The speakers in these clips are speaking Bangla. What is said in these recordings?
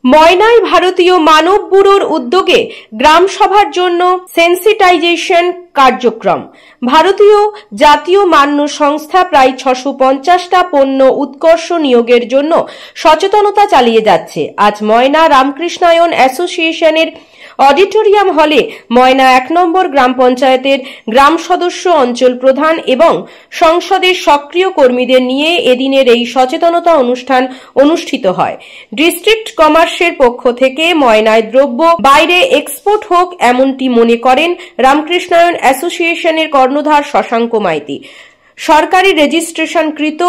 ময়নায় ভারতীয় মানব ব্যুরোর উদ্যোগে গ্রাম সভার জন্য সেন্সিটাইজেশন কার্যক্রম। ভারতীয় জাতীয় মান্য সংস্থা প্রায় 650টা পণ্য উৎকর্ষ নিয়োগের জন্য সচেতনতা চালিয়ে যাচ্ছে। আজ ময়না রামকৃষ্ণায়ন অ্যাসোসিয়েশনের অডিটোরিয়াম হলে ময়না 1 নম্বর গ্রাম পঞ্চায়েতের গ্রাম সদস্য, অঞ্চল প্রধান এবং সংসদের সক্রিয় কর্মীদের নিয়ে এদিনের এই সচেতনতা অনুষ্ঠান অনুষ্ঠিত হয়। ডিস্ট্রিক্ট কমার্সের পক্ষ থেকে ময়নায় দ্রব্য বাইরে এক্সপোর্ট হোক এমনটি মনে করেন রামকৃষ্ণায়ন অ্যাসোসিয়েশনের কর্ণধার শশাঙ্ক মাইতি। সরকারি রেজিস্ট্রেশনকৃত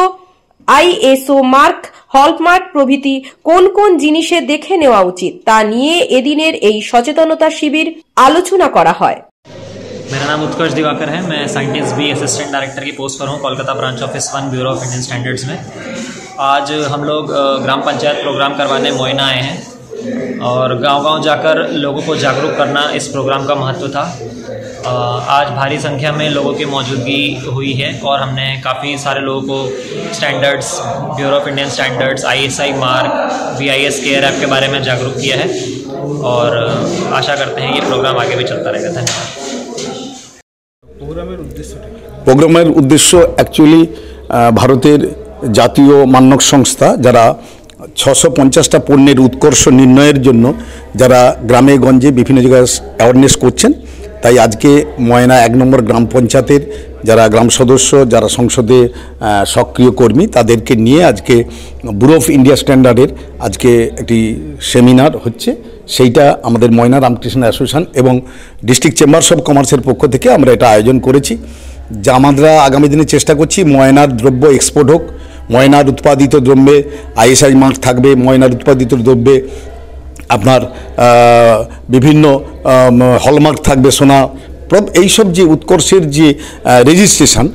আইএসও মার্ক, হলমার্ক প্রভৃতি কোন কোন জিনিসে দেখে নেওয়া উচিত তা নিয়ে এদিনের এই সচেতনতা শিবির আলোচনা করা হয়। मेरा नाम उत्कर्ष दिवाकर है। मैं साइंटिस्ट बी असिस्टेंट डायरेक्टर की पोस्ट पर हूँ Kolkata branch office 1 bureau of Indian standards में। आज हम लोग ग्राम पंचायत प्रोग्राम करवाने मोयना आए हैं और गांव-गांव जाकर लोगों को जागरूक करना इस प्रोग्राम का महत्व था। आज भारी संख्या में लोगों की मौजूदगी हुई है और हमने काफ़ी सारे लोगों को standards, bureau of Indian standards, ISI mark, VIS care app के बारे में जागरूक किया है और आशा करते हैं ये प्रोग्राम आगे भी चलता रहेगा। धन्यवाद। প্রোগ্রামের উদ্দেশ্য অ্যাকচুয়ালি ভারতের জাতীয় মানক সংস্থা যারা 650টা পণ্যের উৎকর্ষ নির্ণয়ের জন্য যারা গ্রামে গঞ্জে বিভিন্ন জায়গায় অ্যাওয়ারনেস করছেন, তাই আজকে ময়না 1 নম্বর গ্রাম পঞ্চায়েতের যারা গ্রাম সদস্য, যারা সংসদে সক্রিয় কর্মী, তাদেরকে নিয়ে আজকে ব্যুরো অফ ইন্ডিয়া স্ট্যান্ডার্ডের আজকে একটি সেমিনার হচ্ছে। সেইটা আমাদের ময়না রামকৃষ্ণ অ্যাসোসিয়েশন এবং ডিস্ট্রিক্ট চেম্বার্স অফ কমার্সের পক্ষ থেকে আমরা এটা আয়োজন করেছি। যা আমরা আগামী দিনে চেষ্টা করছি ময়নার দ্রব্য এক্সপোর্ট হোক, ময়নার উৎপাদিত দ্রব্যে ISI মার্ক থাকবে, ময়নার উৎপাদিত দ্রব্যে আপনার বিভিন্ন হলমার্ক থাকবে, সোনা, এইসব যে উৎকর্ষের যে রেজিস্ট্রেশন,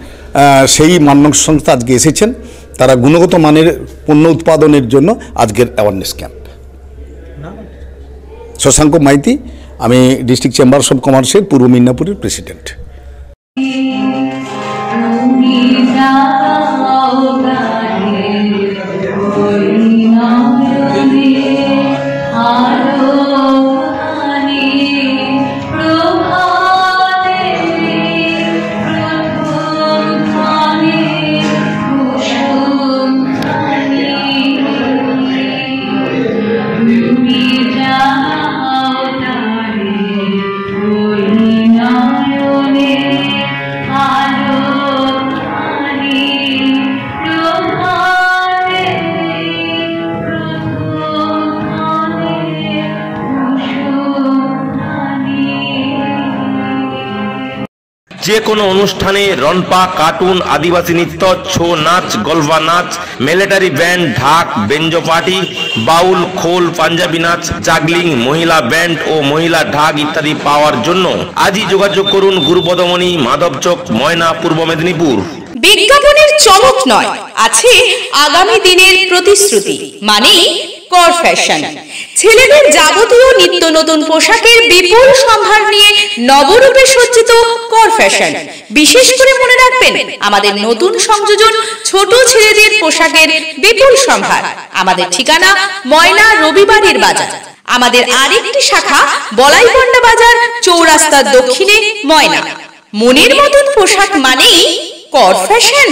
সেই মানক সংস্থা আজকে এসেছেন। তারা গুণগত মানের পণ্য উৎপাদনের জন্য আজকের অ্যাওয়ারনেস ক্যাম্প। শশাঙ্ক মাইতি, আমি ডিস্ট্রিক্ট চেম্বার্স অফ কমার্সের পূর্ব মিদনাপুরের প্রেসিডেন্ট। যে কোনো অনুষ্ঠানে রনপা, কার্টুন, আদিবাসী নৃত্য, ছৌ নাচ, গলফা নাচ, মিলিটারি ব্যান্ড, ঢাক, বেঞ্জো পার্টি, বাউল, খোল, পাঞ্জাবি নাচ, জাগলিং, মহিলা ব্যান্ড ও মহিলা ঢাক ইত্যাদি পাওয়ার জন্য আজই যোগাযোগ করুন গুরুপদমণি, মাধবচক, ময়না, পূর্ব মেদিনীপুর। বিজ্ঞাপনের চমক নয়, আছে আগামী দিনের প্রতিশ্রুতি, মানে কর ফ্যাশন। ছেলেদের যাবতীয় নিত্য নতুন পোশাকের বিপুল সম্ভার নিয়ে নবরূপে সজ্জিত কর ফ্যাশন। বিশেষ করে মনে রাখবেন আমাদের নতুন সংযোজন ছোট ছেলেদের পোশাকের বিপুল সম্ভার। আমাদের ঠিকানা ময়না রবিবারের বাজার। আমাদের আরেকটি শাখা বলাইপন্ডা বাজার, চৌরাস্তার দক্ষিণে ময়না। মনের মতন পোশাক মানেই কর ফ্যাশন।